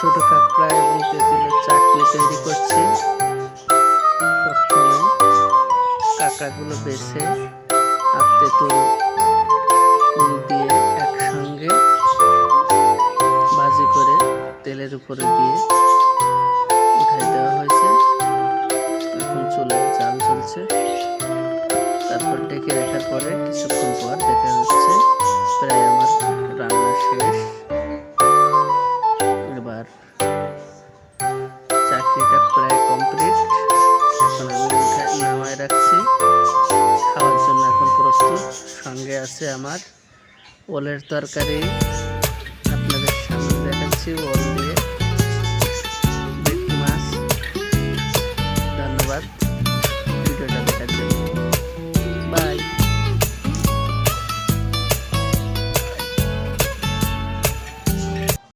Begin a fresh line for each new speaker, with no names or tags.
ছোট কাঁকড়া এবং তেঁতুলের চাটনি তৈরি করছি। প্রথমে কাঁকড়াগুলো বেছে আর তেঁতুল দিয়ে একসঙ্গে ভাজি করে তেলের উপরে দিয়ে উঠাই দেওয়া হয়েছে। এখন চুলায় জাল চলছে। তারপর ঢেকে রাখার পরে কিছুক্ষণ পর দেখা যাচ্ছে প্রায় আমার রান্না শেষ। এবার চাটনিটা প্রায় কমপ্লিট। এখন আমি নামায় রাখছি, খাওয়ার জন্য এখন প্রস্তুত। সঙ্গে আছে আমার ওলের তরকারি,